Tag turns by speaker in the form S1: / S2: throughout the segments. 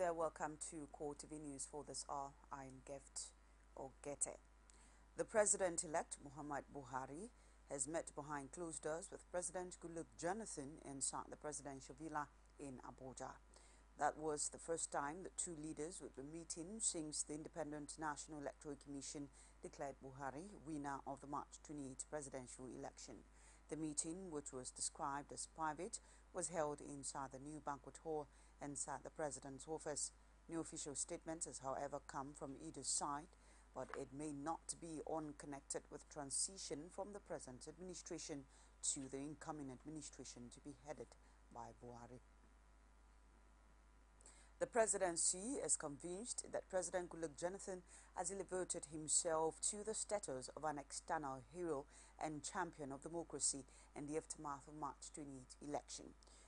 S1: there, welcome to CoreTV News for this hour. I'm Gete. The President-elect Muhammad Buhari has met behind closed doors with President Goodluck Jonathan inside the presidential villa in Abuja. That was the first time that two leaders would be meeting since the Independent National Electoral Commission declared Buhari winner of the March 28 presidential election. The meeting, which was described as private, was held inside the new banquet hall inside the president's office. No official statement has, however, come from either side, but it may not be unconnected with transition from the present administration to the incoming administration to be headed by Buhari. The presidency is convinced that President Goodluck Jonathan has elevated himself to the status of an external hero and champion of democracy in the aftermath of March 28 election.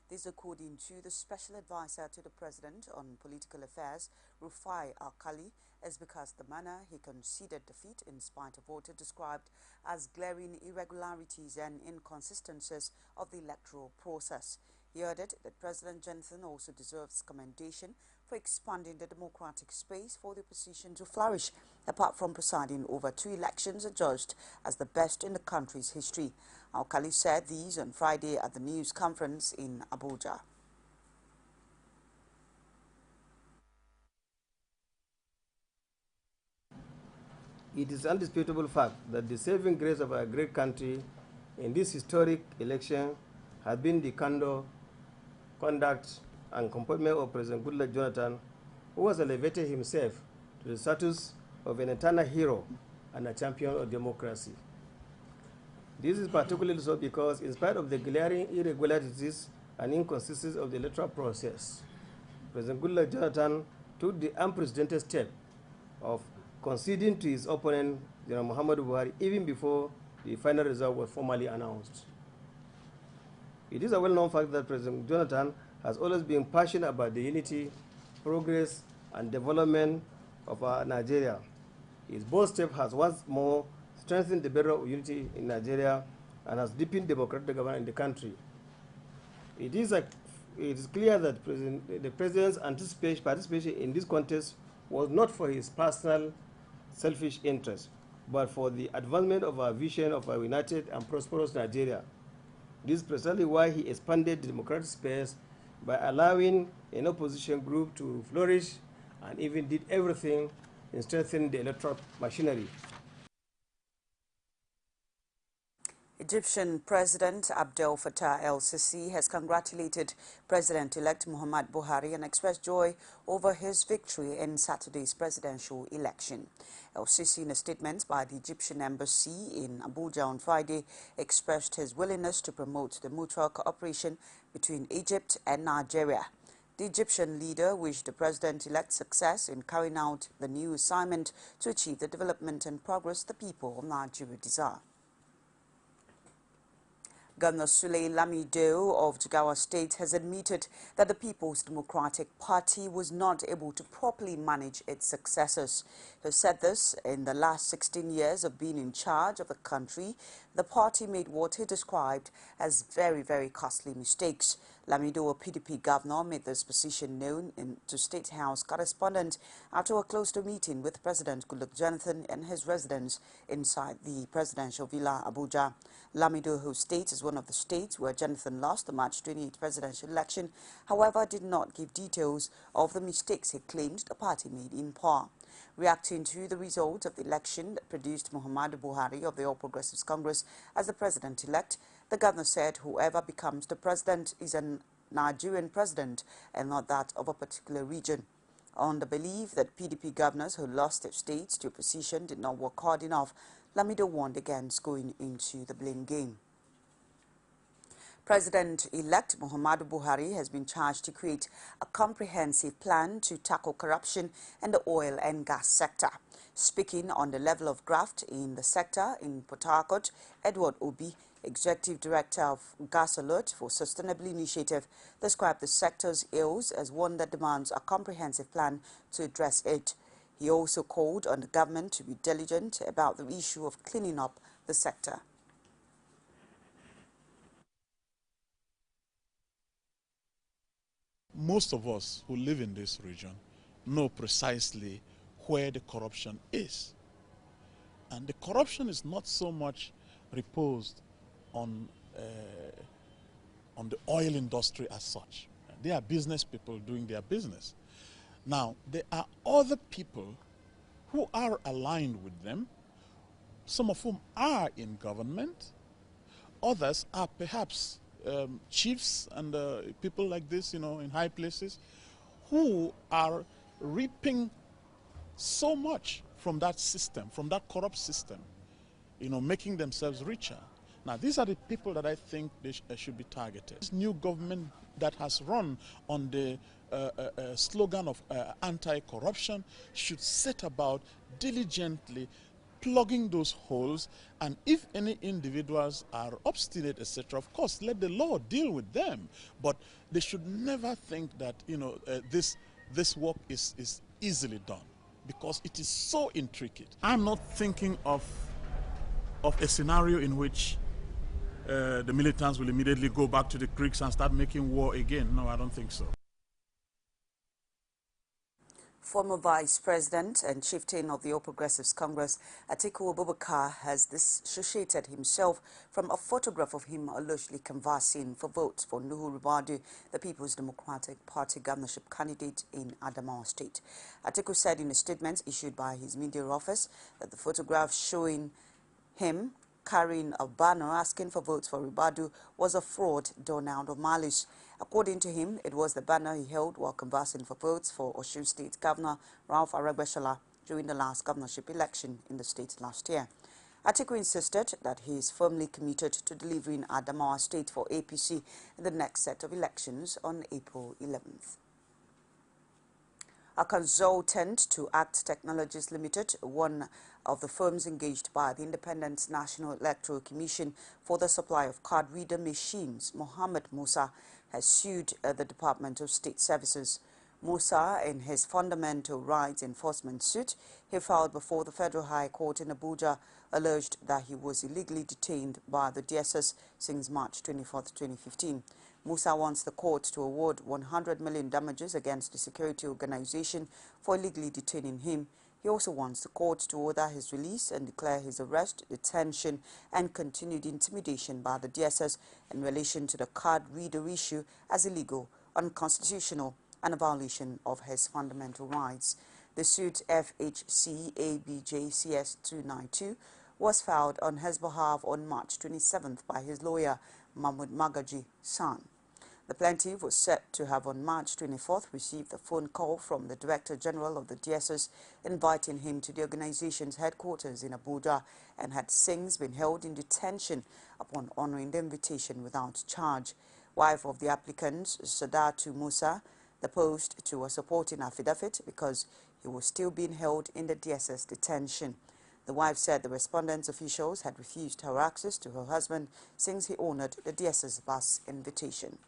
S1: This according to the special advisor to the president on political affairs, Rufai Alkali, is because the manner he conceded defeat in spite of what he described as glaring irregularities and inconsistencies of the electoral process. He added that President Jonathan also deserves commendation for expanding the democratic space for the opposition to flourish, apart from presiding over two elections adjudged as the best in the country's history. Alkali said these on Friday at the news conference in Abuja.
S2: It is undisputable fact that the saving grace of our great country in this historic election has been the candor, conduct, and comportment of President Goodluck Jonathan, who has elevated himself to the status of an eternal hero and a champion of democracy. This is particularly so because, in spite of the glaring irregularities and inconsistencies of the electoral process, President Goodluck Jonathan took the unprecedented step of conceding to his opponent, General Muhammadu Buhari, even before the final result was formally announced. It is a well-known fact that President Jonathan has always been passionate about the unity, progress, and development of Nigeria. His bold step has once more strengthened the bedrock of unity in Nigeria and has deepened democratic governance in the country. It is clear that the president's participation in this contest was not for his personal selfish interest, but for the advancement of our vision of a united and prosperous Nigeria. This is precisely why he expanded the democratic space by allowing an opposition group to flourish and even did everything in strengthening the electoral machinery.
S1: Egyptian President Abdel Fattah el-Sisi has congratulated President-elect Muhammad Buhari and expressed joy over his victory in Saturday's presidential election. El-Sisi, in a statement by the Egyptian embassy in Abuja on Friday, expressed his willingness to promote the mutual cooperation between Egypt and Nigeria. The Egyptian leader wished the president-elect success in carrying out the new assignment to achieve the development and progress the people of Nigeria desire. Governor Sule Lamido of Jigawa State has admitted that the People's Democratic Party was not able to properly manage its successors. He said this in the last 16 years of being in charge of the country. The party made what he described as very, very costly mistakes. Lamido, a PDP governor, made this position known to State House correspondent after a closed-door meeting with President Goodluck Jonathan and his residence inside the presidential villa, Abuja. Lamido, who states is one of the states where Jonathan lost the March 28 presidential election, however, did not give details of the mistakes he claimed the party made in power. Reacting to the result of the election that produced Muhammadu Buhari of the All Progressives Congress as the president-elect, the governor said whoever becomes the president is a Nigerian president and not that of a particular region. On the belief that PDP governors who lost their states to opposition did not work hard enough, Lamido warned against going into the blame game. President-elect Muhammadu Buhari has been charged to create a comprehensive plan to tackle corruption in the oil and gas sector. Speaking on the level of graft in the sector in Port Harcourt, Edward Obi, Executive Director of Gas Alert for Sustainable Initiative, described the sector's ills as one that demands a comprehensive plan to address it. He also called on the government to be diligent about the issue of cleaning up the sector.
S3: Most of us who live in this region know precisely where the corruption is. And the corruption is not so much reposed on the oil industry as such. They are business people doing their business. Now, there are other people who are aligned with them, some of whom are in government, others are perhaps chiefs and people like this, in high places, who are reaping so much from that system, from that corrupt system, making themselves richer. Now, these are the people that I think they should be targeted. This new government that has run on the slogan of anti-corruption should set about diligently plugging those holes, and if any individuals are obstinate, etc., of course, let the law deal with them. But they should never think that this work is easily done, because it is so intricate. I'm not thinking of a scenario in which the militants will immediately go back to the creeks and start making war again. No, I don't think so.
S1: Former Vice President and chieftain of the All Progressives Congress, Atiku Abubakar, has dissociated himself from a photograph of him allegedly canvassing for votes for Nuhu Ribadu, the People's Democratic Party governorship candidate in Adamawa State. Atiku said in a statement issued by his media office that the photograph showing him carrying a banner asking for votes for Ribadu was a fraud done out of malice. According to him, it was the banner he held while canvassing for votes for Osun State Governor Ralph Aregbesola during the last governorship election in the state last year. Atiku insisted that he is firmly committed to delivering Adamawa State for APC in the next set of elections on April 11th. A consultant to Act Technologies Limited, one of the firms engaged by the Independent National Electoral Commission for the supply of card reader machines, Mohammed Musa, has sued the Department of State Services. Musa, in his fundamental rights enforcement suit he filed before the Federal High Court in Abuja, alleged that he was illegally detained by the DSS since March 24, 2015. Musa wants the court to award 100 million damages against the security organization for illegally detaining him. He also wants the court to order his release and declare his arrest, detention, and continued intimidation by the DSS in relation to the card reader issue as illegal, unconstitutional, and a violation of his fundamental rights. The suit FHC ABJCS 292 was filed on his behalf on March 27th by his lawyer, Mahmoud Magaji San. The plaintiff was said to have on March 24th received a phone call from the Director General of the DSS inviting him to the organization's headquarters in Abuja and had since been held in detention upon honoring the invitation without charge. Wife of the applicant, Sadatu Musa, deposed to a supporting affidavit because he was still being held in the DSS detention. The wife said the respondent's officials had refused her access to her husband since he honored the DSS bus invitation.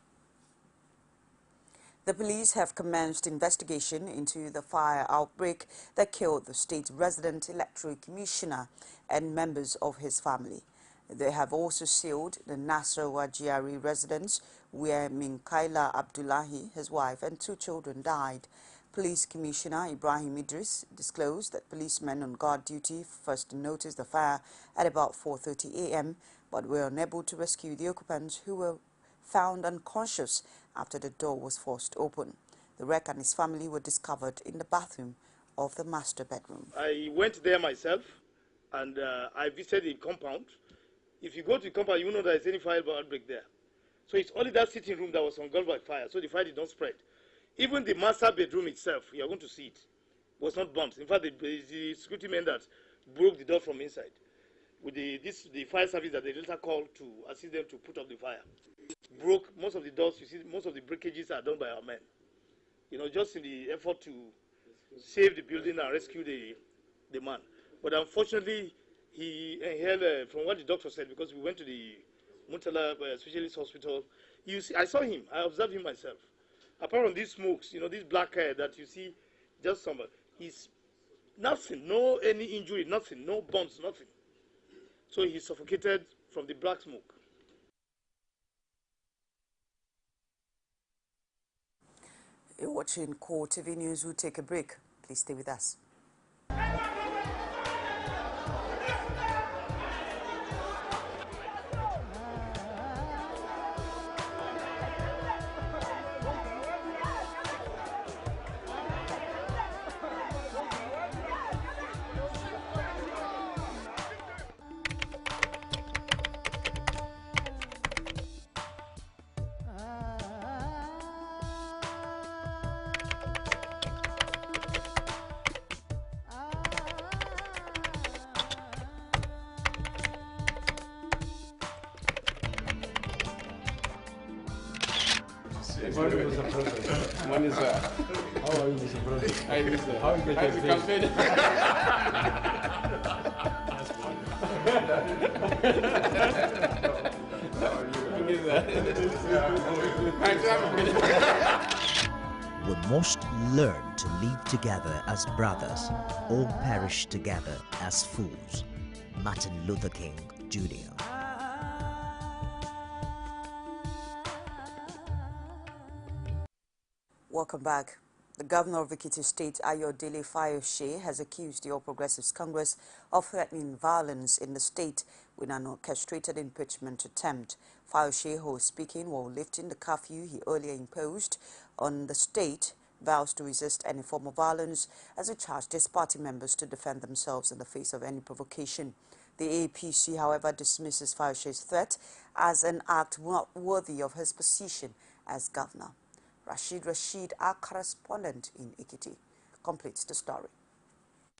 S1: The police have commenced investigation into the fire outbreak that killed the state's resident electoral commissioner and members of his family. They have also sealed the Nasser Wajiari residence where Minkaila Abdullahi, his wife, and 2 children died. Police Commissioner Ibrahim Idris disclosed that policemen on guard duty first noticed the fire at about 4:30 a.m. but were unable to rescue the occupants, who were found unconscious after the door was forced open. The wreck and his family were discovered in the bathroom of the master bedroom.
S4: I went there myself and I visited the compound. If you go to the compound, you know there is any fire outbreak there. So it's only that sitting room that was engulfed by fire, so the fire did not spread. Even the master bedroom itself, you are going to see it, was not burnt. In fact, the security men that broke the door from inside with the fire service that they later called to assist them to put up the fire. Broke most of the doors. You see, most of the breakages are done by our men. Just in the effort to save the building and rescue the man. But unfortunately, he inhaled, from what the doctor said, because we went to the Murtala Specialist Hospital. You see, I saw him. I observed him myself. Apart from these smokes, this black hair that you see, just some, he's nothing, no any injury, nothing, no burns, nothing. So he suffocated from the black smoke.
S1: You're watching CoreTV News. We'll take a break. Please stay with us.
S2: Morning, Mr. President. Morning, sir. How are you, Mr. President? Hi, Mr. How is the campaign?
S5: We must learn to live together as brothers or perish together as fools. Martin Luther King, Jr.
S1: Welcome back. The governor of Ekiti State, Ayodele Fayose, has accused the All Progressives Congress of threatening violence in the state with an orchestrated impeachment attempt. Fayose, who was speaking while lifting the curfew he earlier imposed on the state, vows to resist any form of violence as he charged his party members to defend themselves in the face of any provocation. The APC, however, dismisses Fayose's threat as an act not worthy of his position as governor. Rashid, our correspondent in Ekiti, completes the story.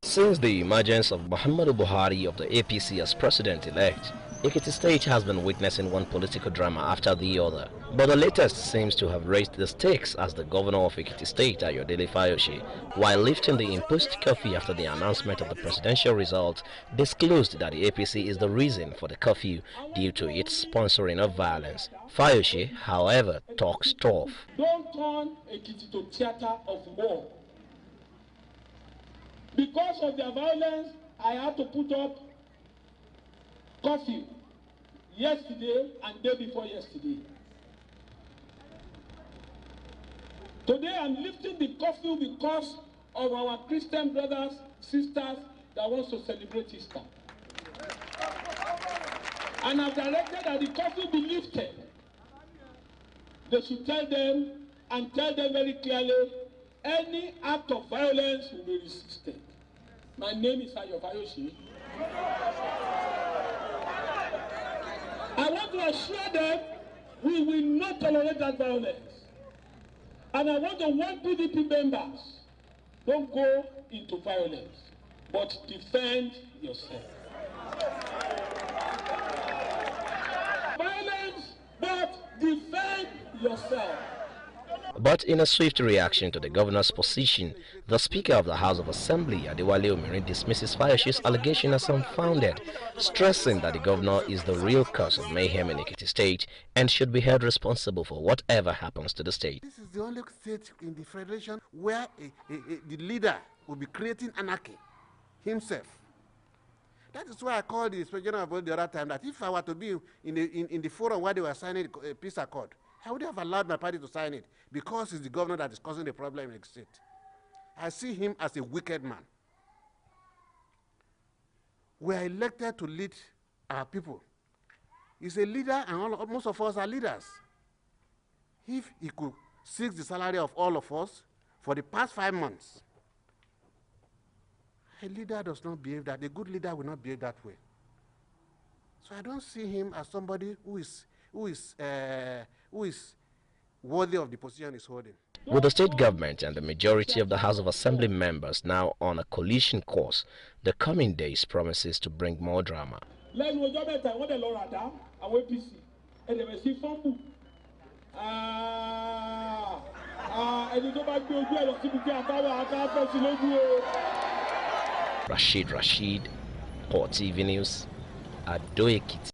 S6: Since the emergence of Muhammadu Buhari of the APC as president-elect, Ekiti State has been witnessing one political drama after the other. But the latest seems to have raised the stakes as the governor of Ekiti State, Ayodele Fayose, while lifting the imposed curfew after the announcement of the presidential result, disclosed that the APC is the reason for the curfew due to its sponsoring of violence. Fayose, however, talks tough.
S7: Don't turn Ekiti to theater of war. Because of their violence, I had to put up curfew yesterday and day before yesterday. Today I'm lifting the curfew because of our Christian brothers, sisters that want to celebrate Easter. And I've directed that the curfew be lifted. They should tell them and tell them very clearly, any act of violence will be resisted. My name is Fayose. I want to assure them we will not tolerate that violence. And I want to warn PDP members, don't go into violence, but defend yourself. Violence, but defend yourself.
S6: But in a swift reaction to the governor's position, the Speaker of the House of Assembly, Adewale Omirin, dismisses Fayose's allegation as unfounded, stressing that the governor is the real cause of mayhem in Ekiti State and should be held responsible for whatever happens to the state.
S8: This is the only state in the federation where the leader will be creating anarchy himself. That is why I called the Special General about the other time that if I were to be in the forum where they were signing a peace accord, I would have allowed my party to sign it because it's the governor that is causing the problem in the state. I see him as a wicked man. We are elected to lead our people. He's a leader and most of us are leaders. If he could seek the salary of all of us for the past 5 months, a leader does not behave that. A good leader will not behave that way. So I don't see him as somebody who is worthy of the position he's holding.
S6: With the state government and the majority of the House of Assembly members now on a collision course, the coming days promises to bring more drama. Rashid, CoreTV News, Ado Ekiti.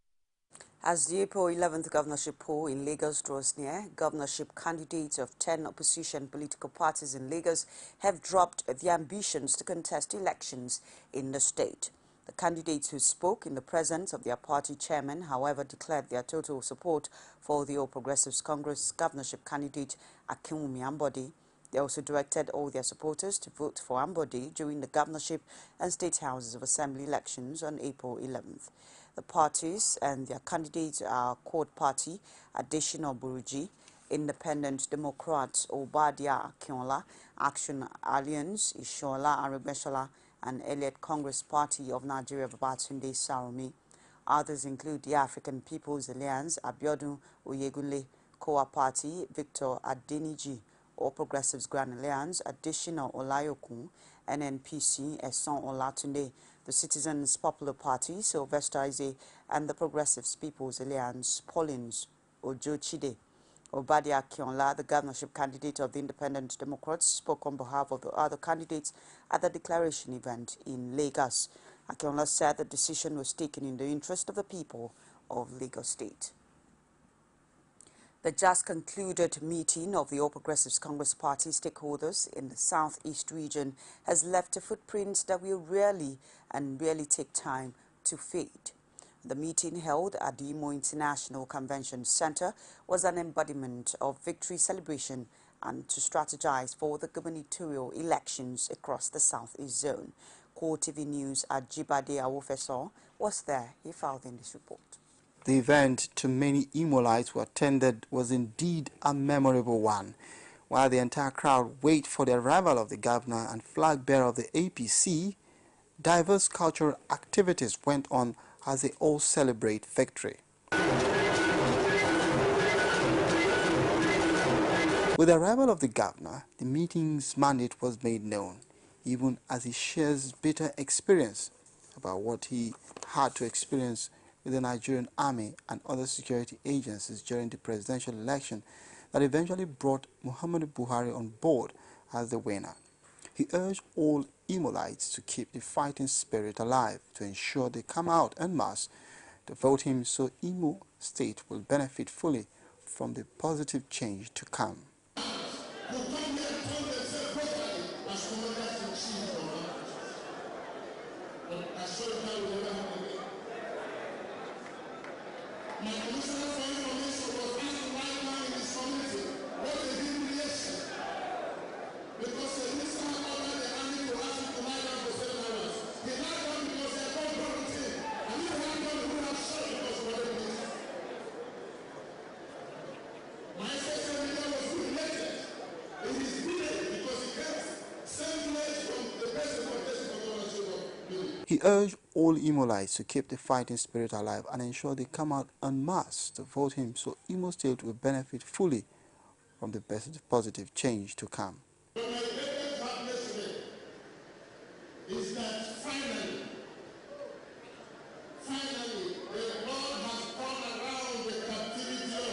S1: As the April 11th governorship poll in Lagos draws near, governorship candidates of 10 opposition political parties in Lagos have dropped their ambitions to contest elections in the state. The candidates who spoke in the presence of their party chairman, however, declared their total support for the All Progressives Congress governorship candidate Akinwumi Ambode. They also directed all their supporters to vote for Ambode during the governorship and state houses of assembly elections on April 11th. The parties and their candidates are Accord Party, Additional Buruji, Independent Democrats Obadia Akinola, Action Alliance Ishola Arebeshola, and Elliott Congress Party of Nigeria Babatunde Sarumi. Others include the African People's Alliance, Abiodun Oyegunle, Kowa Party, Victor Adeniji, All Progressives Grand Alliance, Additional Olayokun, NNPC, Eson Olatunde, the Citizens Popular Party, Sylvester Ize, and the Progressives People's Alliance, Paulins Ojochide. Obadia Akinola, the governorship candidate of the Independent Democrats, spoke on behalf of the other candidates at the declaration event in Lagos. Akinola said the decision was taken in the interest of the people of Lagos State. The just concluded meeting of the All Progressives Congress Party stakeholders in the Southeast region has left a footprint that will rarely take time to fade. The meeting held at the Imo International Convention Center was an embodiment of victory celebration and to strategize for the gubernatorial elections across the Southeast zone. CoreTV News at Jibade Awofeso was there. He filed in this report.
S9: The event, to many Imolites who attended, was indeed a memorable one. While the entire crowd waited for the arrival of the governor and flag bearer of the APC, diverse cultural activities went on as they all celebrate victory. With the arrival of the governor, the meeting's mandate was made known, even as he shares bitter experience about what he had to experience with the Nigerian army and other security agencies during the presidential election that eventually brought Muhammadu Buhari on board as the winner. He urged all Imolites to keep the fighting spirit alive to ensure they come out en masse to vote him so Imo State will benefit fully from the positive change to come. He urged all Imolites to keep the fighting spirit alive and ensure they come out en masse to vote him so Imo State will benefit fully from the positive change to come.
S7: But my greatest happiness today is that finally, the Lord has turned around the captivity of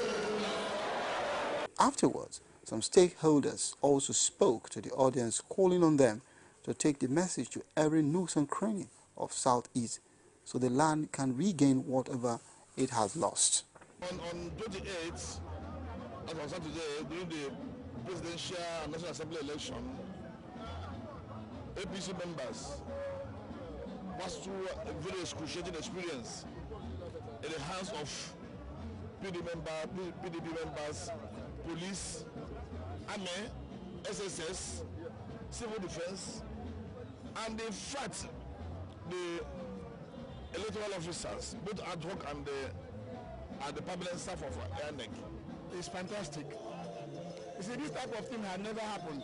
S7: Israel.
S9: Afterwards, some stakeholders also spoke to the audience, calling on them to take the message to every nook and cranny of Southeast so the land can regain whatever it has lost.
S10: On 28th, as on Saturday, during the presidential and national assembly election, APC members passed through a very excruciating experience in the hands of PDP members, police, army, SSS, civil defense, and in fact, the electoral officers, both ad hoc and the permanent staff of INEC.
S11: It's fantastic. You see, this type of thing had never happened.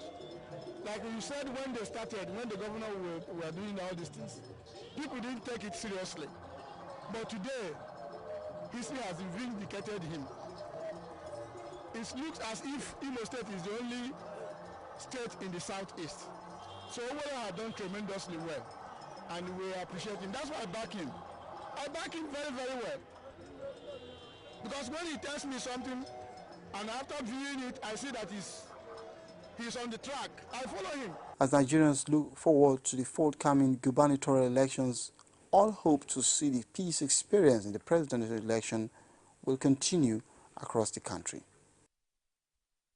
S11: Like you said, when they started, when the governor were doing all these things, people didn't take it seriously. But today, history has vindicated him. It looks as if Imo State is the only state in the southeast. So Owolo had done tremendously well, and we appreciate him. That's why I back him. I back him very, very well. Because when he tells me something, and after viewing it, I see that he's on the track, I follow him.
S9: As Nigerians look forward to the forthcoming gubernatorial elections, all hope to see the peace experience in the presidential election will continue across the country.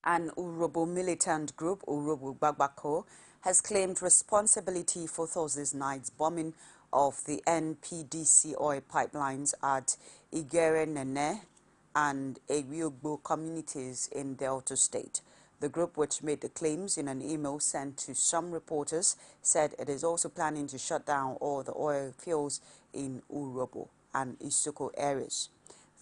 S1: An Urobo militant group, Urobo Bagbako, has claimed responsibility for Thursday's night's bombing of the NPDC oil pipelines at Igere Nene and Ewiogbo communities in Delta State. The group, which made the claims in an email sent to some reporters, said it is also planning to shut down all the oil fields in Urobo and Isoko areas.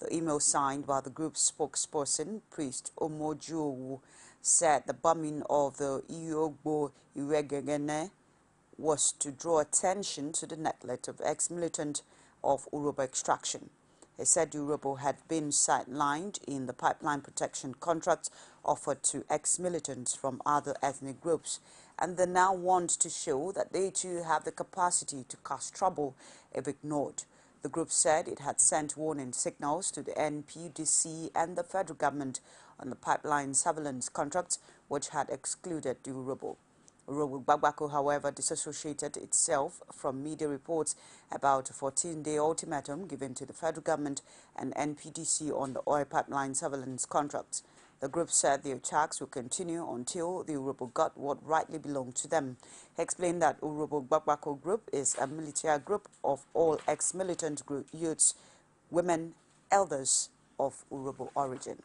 S1: The email, signed by the group's spokesperson, Priest Omojuowu, said the bombing of the Iogbo Iregegene was to draw attention to the neglect of ex-militant of Urobo extraction. He said Urobo had been sidelined in the pipeline protection contracts offered to ex-militants from other ethnic groups, and they now want to show that they too have the capacity to cause trouble if ignored. The group said it had sent warning signals to the NPDC and the federal government on the pipeline surveillance contracts, which had excluded the Urobo. Urobo Gbagbako, however, disassociated itself from media reports about a 14-day ultimatum given to the federal government and NPDC on the oil pipeline surveillance contracts. The group said the attacks will continue until the Urobo got what rightly belonged to them. He explained that Urobo Gbagbako Group is a military group of all ex-militant youths, women, elders of Urobo origin.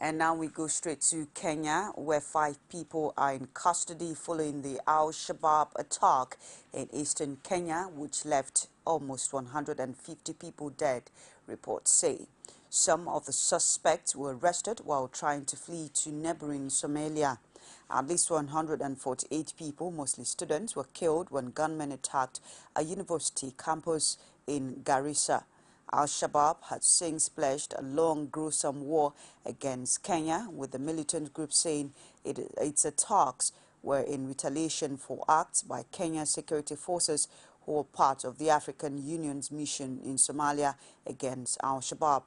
S1: And now we go straight to Kenya, where 5 people are in custody following the Al-Shabaab attack in eastern Kenya, which left almost 150 people dead, reports say. Some of the suspects were arrested while trying to flee to neighboring Somalia. At least 148 people, mostly students, were killed when gunmen attacked a university campus in Garissa. Al-Shabaab had since pledged a long, gruesome war against Kenya, with the militant group saying its attacks were in retaliation for acts by Kenya's security forces who were part of the African Union's mission in Somalia against Al-Shabaab.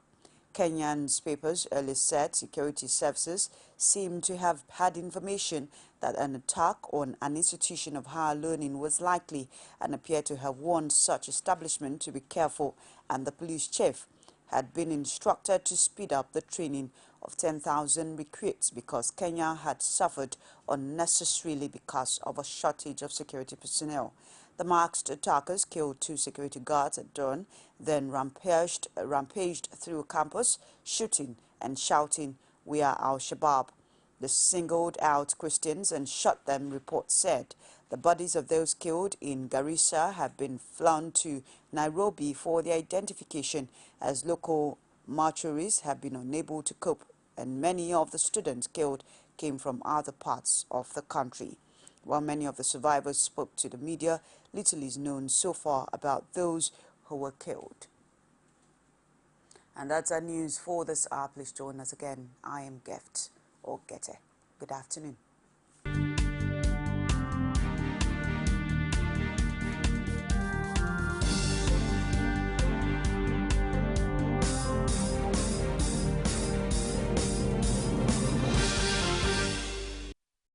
S1: Kenyan papers earlier said security services seem to have had information that an attack on an institution of higher learning was likely and appeared to have warned such establishment to be careful, and the police chief had been instructed to speed up the training of 10,000 recruits because Kenya had suffered unnecessarily because of a shortage of security personnel. The masked attackers killed 2 security guards at dawn, then rampaged through campus, shooting and shouting, "We are Al-Shabaab." They singled out Christians and shot them, reports said. The bodies of those killed in Garissa have been flown to Nairobi for their identification, as local mortuaries have been unable to cope, and many of the students killed came from other parts of the country. While many of the survivors spoke to the media, little is known so far about those who were killed. And that's our news for this hour. Please join us again. I am Gift or Gete. Good afternoon.